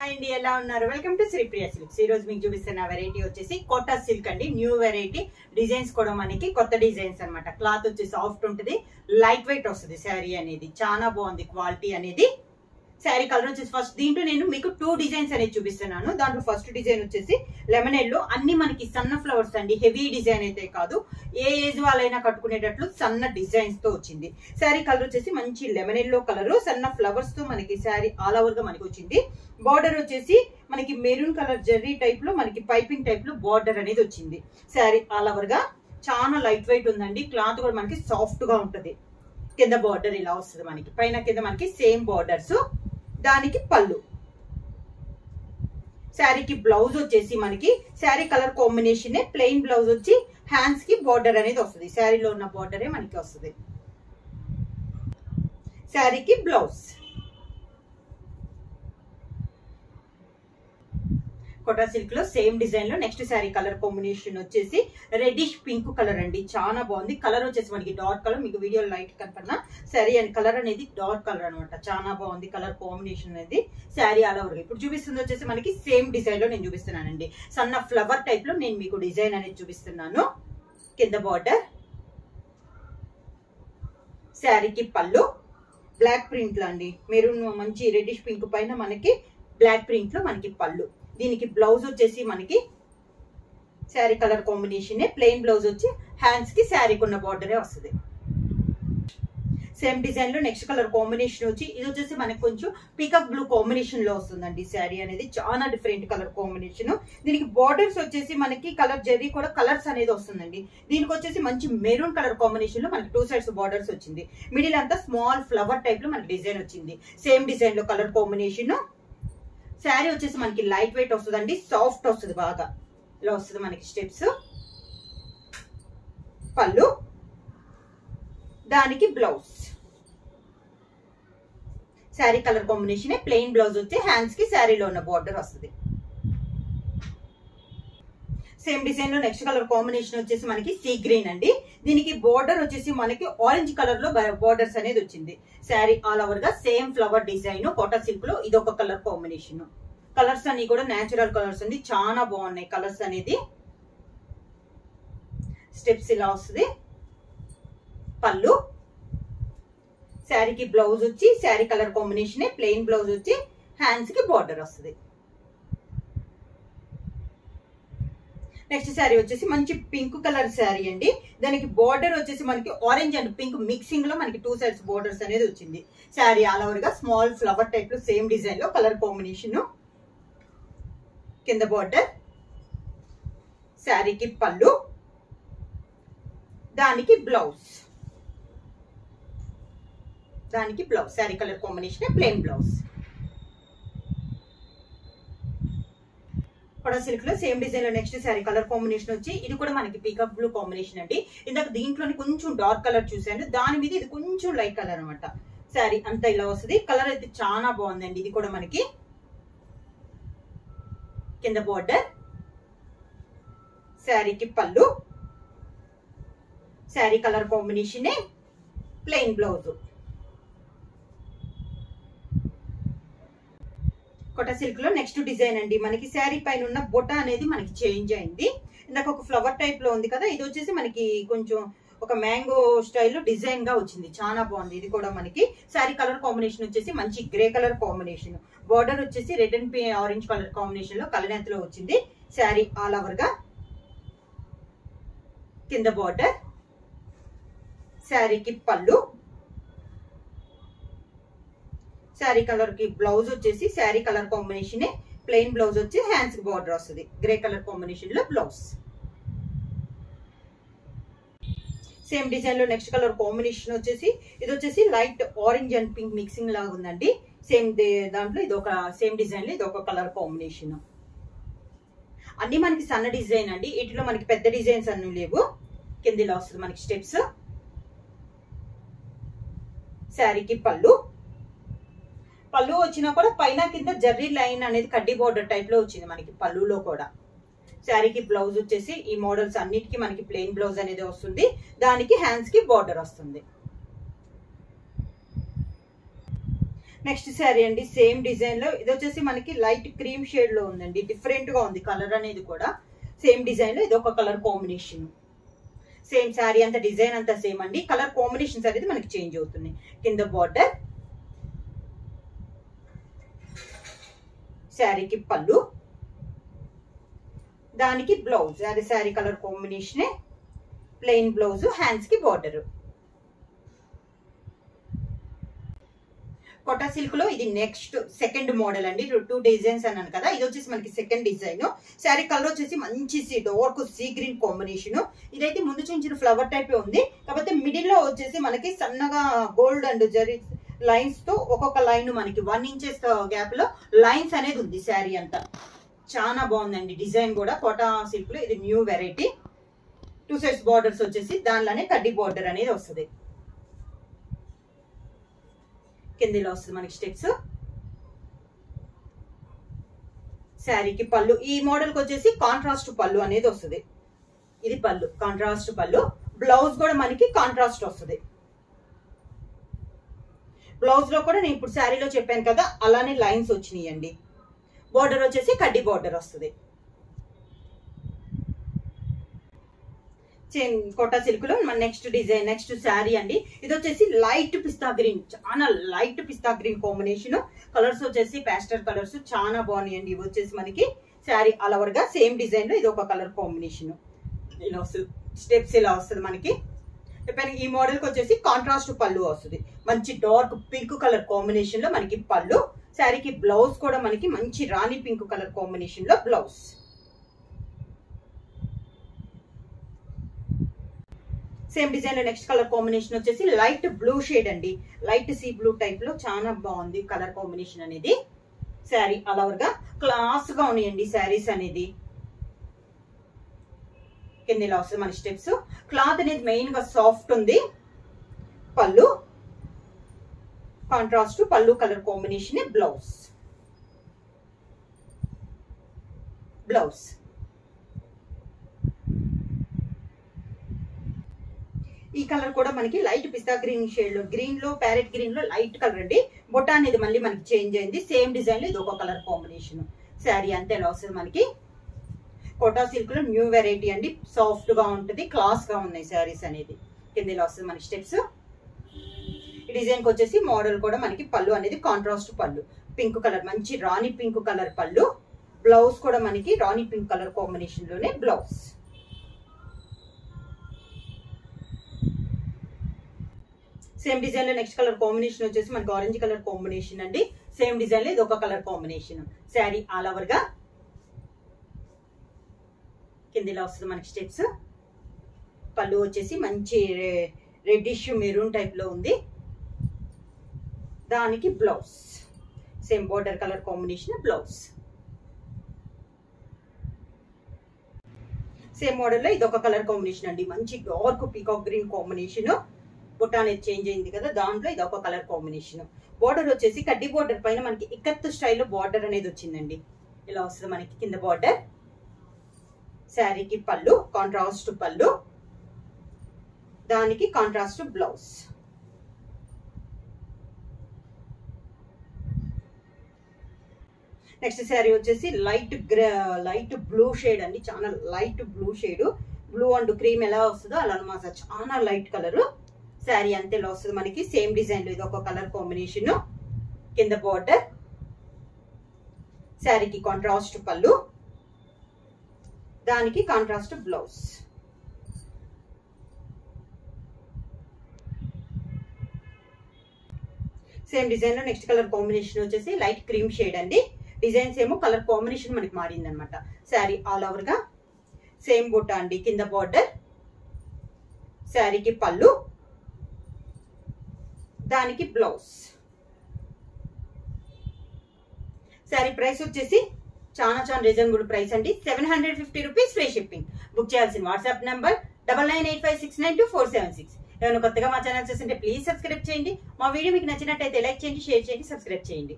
Hi అండి, ఎలా ఉన్నారు? Welcome to Sripriya silks. ఈ రోజు మీకు చూపిస్తున్న వెరైటీ వచ్చేసి కోటా సిల్క్ అండి. న్యూ వెరైటీ డిజైన్స్ కూడా మనకి కొత్త డిజైన్స్ అన్నమాట. క్లాత్ వచ్చి సాఫ్ట్ ఉంటుంది, లైట్ వెయిట్ వస్తుంది. శారీ అనేది చాలా బాగుంది, క్వాలిటీ అనేది. శారీ కలర్ వచ్చేసి ఫస్ట్ దీంట్లో నేను మీకు 2 డిజైన్స్ అనేది చూపిస్తున్నాను. దాంట్లో ఫస్ట్ డిజైన్ వచ్చేసి లెమన్ ఎల్లో, అన్ని మనకి సన్న ఫ్లవర్స్ అండి. హెవీ డిజైన్ అయితే కాదు, ఏ ఏజ్ వాళ్ళైనా కట్టుకునేటట్లు సన్న డిజైన్స్ తో వచ్చింది. శారీ కలర్ వచ్చేసి మంచి లెమన్ ఎల్లో కలర్, సన్న ఫ్లవర్స్ తో మనకి శారీ ఆల్ ఓవర్ గా మనకి వచ్చింది. బార్డర్ వచ్చేసి మనకి మెరూన్ కలర్ జెర్రీ టైప్ లో మనకి పైపింగ్ టైప్ లో బార్డర్ అనేది వచ్చింది. శారీ ఆల్ ఓవర్ గా చాలా లైట్ వెయిట్ ఉందండి. క్లాత్ కూడా మనకి సాఫ్ట్ గా ఉంటది. కింద బార్డర్ ఇలా వస్తుంది మనకి, పైన కింద మనకి సేమ్ బార్డర్స్. దానికి పళ్ళు. శారీకి బ్లౌజ్ వచ్చేసి మనకి sari colour combination plain blouse వచ్చి హ్యాండ్స్ కి బార్డర్ అనేది వస్తుంది. శారీలో ఉన్న బార్డరే మనకి వస్తుంది. శారీకి బ్లౌజ్. కోటా సిల్క్ లో సేమ్ డిజైన్ లో నెక్స్ట్ శారీ కలర్ కాంబినేషన్ వచ్చేసి రెడ్డిష్ పింక్ కలర్ అండి. చాలా బాగుంది. కలర్ వచ్చేసి మనకి డార్క్ కలర్, మీకు వీడియో లైట్ కనపడినా శారీ అండ్ కలర్ అనేది డార్క్ కలర్ అనమాట. చాలా బాగుంది కలర్ కాంబినేషన్ అనేది. Sari all over. ఇప్పుడు చూపిస్తుంది వచ్చేసి మనకి సేమ్ డిజైన్ లో నేను చూపిస్తున్నానండి. సన్న ఫ్లవర్ టైప్ లో నేను మీకు డిజైన్ అనేది చూపిస్తున్నాను. కింద బార్డర్, శారీకి పళ్ళు బ్లాక్ ప్రింట్ లో అండి. మెరూన్ మంచి రెడ్డిష్ పింక్ పైన మనకి బ్లాక్ ప్రింట్ లో మనకి పళ్ళు. దీనికి బ్లౌజ్ వచ్చేసి మనకి sari colour combination plain blouse వచ్చి హ్యాండ్స్ కి శారీకి ఉన్న బార్డరే వస్తుంది. సేమ్ డిజైన్ లో నెక్స్ట్ కలర్ కాంబినేషన్ వచ్చి ఇది వచ్చేసి మనకి కొంచెం పీకాక్ బ్లూ కాంబినేషన్ లో వస్తుందండి. శారీ అనేది చాలా డిఫరెంట్ కలర్ కాంబినేషన్. దీనికి బార్డర్స్ వచ్చేసి మనకి కలర్ జెర్రీ కూడా కలర్స్ అనేది వస్తుందండి. దీనికి వచ్చేసి మంచి మెరూన్ కలర్ కాంబినేషన్ లో మనకి 2 సైడ్స్ బార్డర్స్ వచ్చింది. మిడిల్ అంతా స్మాల్ ఫ్లవర్ టైప్ లో మనకి డిజైన్ వచ్చింది. సేమ్ డిజైన్ లో కలర్ కాంబినేషన్. శారీ వచ్చేసి మనకి లైట్ వెయిట్ వస్తుందండి, సాఫ్ట్ వస్తుంది. బాగా ఇలా వస్తుంది మనకి స్టెప్స్. పళ్ళు, దానికి blouse. Sari colour combination plain blouse వచ్చి హ్యాండ్స్ కి శారీలో ఉన్న బార్డర్ వస్తుంది. సేమ్ డిజైన్ లో నెక్స్ట్ కలర్ కాంబినేషన్ వచ్చేసి మనకి సీ గ్రీన్ అండి. దీనికి బార్డర్ వచ్చేసి మనకి ఆరెంజ్ కలర్ లో బార్డర్స్ అనేది వచ్చింది. శారీ ఆల్ ఓవర్ గా same flower design. Kota silk లో ఇదొక కలర్ కాంబినేషన్. కలర్స్ అన్ని కూడా నేచురల్ కలర్స్ అండి, చాలా బాగున్నాయి కలర్స్ అనేది. స్టెప్స్ ఇలా వస్తుంది. పళ్ళు, శారీకి బ్లౌజ్ వచ్చి sari colour combination plain blouse వచ్చి హ్యాండ్స్ కి బార్డర్ వస్తుంది. నెక్స్ట్ శారీ వచ్చేసి మంచి పింక్ కలర్ శారీ అండి. దానికి బార్డర్ వచ్చేసి మనకి ఆరెంజ్ అండ్ పింక్ మిక్సింగ్ లో మనకి 2 సైడ్స్ బార్డర్స్ అనేది వచ్చింది. శారీ ఆల్ ఓవర్ గా స్మాల్ ఫ్లవర్ టైప్ లో సేమ్ డిజైన్ లో కలర్ కాంబినేషన్. కింద బార్డర్, శారీకి పళ్ళు, దానికి blouse. Sari colour combination plain blouse. Kota silk లో సేమ్ డిజైన్ లో నెక్స్ట్ శారీ కలర్ కాంబినేషన్ వచ్చి ఇది కూడా మనకి పీకాక్ బ్లూ కాంబినేషన్ అండి. ఇందాక దీంట్లోని కొంచెం డార్క్ కలర్ చూసాను, దాని మీద ఇది కొంచెం లైట్ కలర్ అనమాట. శారీ అంతా ఇలా వస్తుంది. కలర్ అయితే చాలా బాగుందండి. ఇది కూడా మనకి కింద బార్డర్, శారీకి పళ్ళు, sari colour combination plain blouse. Kota silk లో నెక్స్ట్ డిజైన్ అండి. మనకి శారీ పైన ఉన్న బొట్ట అనేది మనకి చేంజ్ అయింది. ఇందాక ఒక ఫ్లవర్ టైప్ లో ఉంది కదా, ఇది వచ్చేసి మనకి కొంచెం ఒక మ్యాంగో స్టైల్లో డిజైన్ గా వచ్చింది. చాలా బాగుంది. ఇది కూడా మనకి శారీ కలర్ కాంబినేషన్ వచ్చేసి మంచి గ్రే కలర్ కాంబినేషన్. బార్డర్ వచ్చేసి red and orange colour combination లో కలనేతలో వచ్చింది. శారీ ఆల్ ఓవర్ గా కింద బార్డర్, శారీకి పళ్ళు, శారీ కలర్ కి బ్లౌజ్ వచ్చేసి sari colour combination plain blouse వచ్చి హ్యాండ్స్ కి బార్డర్ వస్తుంది. గ్రే కలర్ కాంబినేషన్ లో బ్లౌజ్. సేమ్ డిజైన్ లో నెక్స్ట్ కలర్ కాంబినేషన్ వచ్చేసి ఇది వచ్చేసి light orange and pink mixing లాగా ఉందండి. సేమ్ దాంట్లో ఇది ఒక సేమ్ డిజైన్ లో ఇది ఒక కలర్ కాంబినేషన్. అన్ని మనకి సన్న డిజైన్ అండి. వీటిలో మనకి పెద్ద డిజైన్స్ అన్ని లేవు. కింద ఇలా వస్తుంది మనకి స్టెప్స్. శారీకి పళ్ళు వచ్చినా కూడా పైన కింద జర్రీ లైన్ అనేది కడ్డీ బార్డర్ టైప్ లో వచ్చింది మనకి పళ్ళులో కూడా. శారీకి బ్లౌజ్ వచ్చేసి ఈ మోడల్స్ అన్నిటికీ మనకి ప్లెయిన్ బ్లౌజ్ అనేది వస్తుంది. దానికి హ్యాండ్స్ కి బార్డర్ వస్తుంది. నెక్స్ట్ శారీ అండి, సేమ్ డిజైన్ లో ఇది వచ్చేసి మనకి లైట్ క్రీమ్ షేడ్ లో ఉందండి. డిఫరెంట్ గా ఉంది కలర్ అనేది కూడా. సేమ్ డిజైన్ లో ఇది ఒక కలర్ కాంబినేషన్. సేమ్ శారీ అంతా డిజైన్ అంతా సేమ్ అండి, కలర్ కాంబినేషన్స్ అనేది మనకి చేంజ్ అవుతున్నాయి. కింద బార్డర్, శారీకి పళ్ళు, దానికి బ్లౌజ్. అది sari colour combination, plain blouse, hands కి బార్డర్. కోటా సిల్క్ లో ఇది నెక్స్ట్ సెకండ్ మోడల్ అండి. 2 డిజైన్స్ అన్నాను కదా, ఇది వచ్చేసి మనకి సెకండ్ డిజైన్. శారీ కలర్ వచ్చేసి మంచి డార్క్ సీ గ్రీన్ కాంబినేషన్. ఇదైతే ముందు చూపించిన ఫ్లవర్ టైప్ ఉంది, కాకపోతే మిడిల్ లో వచ్చేసి మనకి సన్నగా గోల్డ్ అండ్ జరీ లైన్స్ తో ఒక్కొక్క లైన్ మనకి 1 ఇంచెస్ గ్యాప్ లో లైన్స్ అనేది ఉంది. శారీ అంతా చాలా బాగుందండి డిజైన్ కూడా. కోటా సిల్క్ లో ఇది న్యూ వెరైటీ. 2 సైడ్స్ బార్డర్స్ వచ్చేసి దానిలోనే కడ్డీ బార్డర్ అనేది వస్తుంది. కిందిలో వస్తుంది మనకి స్టెప్స్. శారీకి పళ్ళు, ఈ మోడల్ కి వచ్చేసి కాంట్రాస్ట్ పళ్ళు అనేది వస్తుంది. ఇది పళ్ళు, కాంట్రాస్ట్ పళ్ళు. బ్లౌజ్ కూడా మనకి కాంట్రాస్ట్ వస్తుంది. బ్లౌజ్ లో కూడా నేను ఇప్పుడు శారీలో చెప్పాను కదా, అలానే లైన్స్ వచ్చినాయండి. బోర్డర్ వచ్చేసి కడ్డీ బోర్డర్ వస్తుంది. కోటా సిల్క్ లో మన నెక్స్ట్ డిజైన్, నెక్స్ట్ శారీ అండి. ఇది వచ్చేసి లైట్ పిస్తా గ్రీన్, చాలా లైట్ పిస్తా గ్రీన్ కాంబినేషన్. కలర్స్ వచ్చేసి పేస్టల్ కలర్స్ చాలా బాగున్నాయండి. ఇవి వచ్చేసి మనకి శారీ అలవర్ గా సేమ్ డిజైన్ లో ఇది ఒక కలర్ కాంబినేషన్. ఇలా వస్తుంది, స్టెప్స్ ఇలా వస్తుంది మనకి. ఈ మోడల్ కి వచ్చేసి కాంట్రాస్ట్ పళ్ళు వస్తుంది. మంచి డార్క్ పింక్ కలర్ కాంబినేషన్ లో మనకి పళ్ళు. శారీకి బ్లౌజ్ కూడా మనకి మంచి రాణి పింక్ కలర్ కాంబినేషన్ లో బ్లౌజ్. సేమ్ డిజైన్ లో నెక్స్ట్ కలర్ కాంబినేషన్ వచ్చేసి లైట్ బ్లూ షేడ్ అండి. లైట్ సీ బ్లూ టైప్ లో చాలా బాగుంది కలర్ కాంబినేషన్ అనేది. శారీ అలవర్ గా క్లాస్ గా ఉన్నాయండి శారీస్ అనేది. కింద ఇలా వస్తుంది మన స్టెప్స్. క్లాత్ అనేది మెయిన్ గా సాఫ్ట్ ఉంది. పళ్ళు కాంట్రాస్ట్ పళ్ళు కలర్ కాంబినేషన్. బ్లౌజ్ బ్లౌజ్ ఈ కలర్ కూడా మనకి లైట్ పిస్తా గ్రీన్ షేడ్ లో, గ్రీన్ లో ప్యారెట్ గ్రీన్ లో లైట్ కలర్ అండి. బొటా అనేది మళ్ళీ మనకి చేంజ్ అయింది. సేమ్ డిజైన్ లో ఇది ఒక కలర్ కాంబినేషన్. శారీ అంతే ఎలా వస్తుంది మనకి. కోటా సిల్క్ లో న్యూ వెరైటీ అండి. సాఫ్ట్ గా ఉంటుంది, క్లాస్ గా ఉన్నాయి శారీస్ అనేది. కింద ఇలా వస్తుంది మనకి స్టెప్స్. ఈ డిజైన్ కి వచ్చేసి మోడల్ కూడా మనకి పళ్ళు అనేది కాంట్రాస్ట్ పళ్ళు, పింక్ కలర్, మంచి రాణి పింక్ కలర్ పళ్ళు. బ్లౌజ్ కూడా మనకి రాణి పింక్ కలర్ కాంబినేషన్ లోనే బ్లౌజ్. సేమ్ డిజైన్ లో నెక్స్ట్ కలర్ కాంబినేషన్ వచ్చేసి మనకి ఆరెంజ్ కలర్ కాంబినేషన్ అండి. సేమ్ డిజైన్ లో ఇది ఒక colour combination. Sari all over గా కిందిలా వస్తుంది మనకి స్టెప్స్. పళ్ళు వచ్చేసి మంచి రెడ్డిష్ మెరూన్ టైప్ లో ఉంది. దానికి blouse same border colour combination blouse. Same model లో ఇది ఒక కలర్ కాంబినేషన్ అండి. మంచి డార్క్ పీకాక్ గ్రీన్ కాంబినేషన్. బుట్ట అనేది చేంజ్ అయింది కదా, దాంట్లో ఇది ఒక కలర్ కాంబినేషన్. బోర్డర్ వచ్చేసి కడ్డీ బోర్డర్ పైన మనకి ఇక్కత్ స్టైల్లో బార్డర్ అనేది వచ్చిందండి. ఇలా వస్తుంది మనకి కింద బార్డర్. శారీకి పళ్ళు కాంట్రాస్ట్ పళ్ళు, దానికి కాంట్రాస్ట్ బ్లౌజ్. నెక్స్ట్ శారీ వచ్చేసి లైట్ బ్లూ షేడ్ అండి. చాలా light blue shade. Blue and cream ఎలా వస్తుందో అలా అనమాట, చాలా లైట్ కలర్. శారీ అంతే ఇలా వస్తుంది మనకి. సేమ్ డిజైన్ లో ఇది ఒక కలర్ కాంబినేషన్. కింద బార్డర్, శారీకి కాంట్రాస్ట్ పళ్ళు, దానికి కాంట్రాస్ట్ బ్లౌజ్. సేమ్ డిజైన్ లో నెక్స్ట్ కలర్ కాంబినేషన్ వచ్చేసి లైట్ క్రీమ్ షేడ్ అండి. డిజైన్స్ ఏమో కలర్ కాంబినేషన్ మనకి మారింది అనమాట. శారీ ఆల్ ఓవర్ గా సేమ్ బుట్ట అండి. కింద బార్డర్, శారీకి పళ్ళు, దానికి బ్లౌజ్. శారీ ప్రైస్ వచ్చేసి చాలా రీజనబుల్ ప్రైస్ అండి. 750 రూపీస్ ఫ్రీ షిప్పింగ్. బుక్ చేయాల్సిన వాట్సాప్ నంబర్ 9985692476. ఏమైనా కొత్తగా మా ఛానల్ చూస్తుంటే ప్లీజ్ సబ్స్క్రైబ్ చేయండి. మా వీడియో మీకు నచ్చినట్టయితే లైక్ చేయండి, షేర్ చేయండి, సబ్స్క్రైబ్ చేయండి.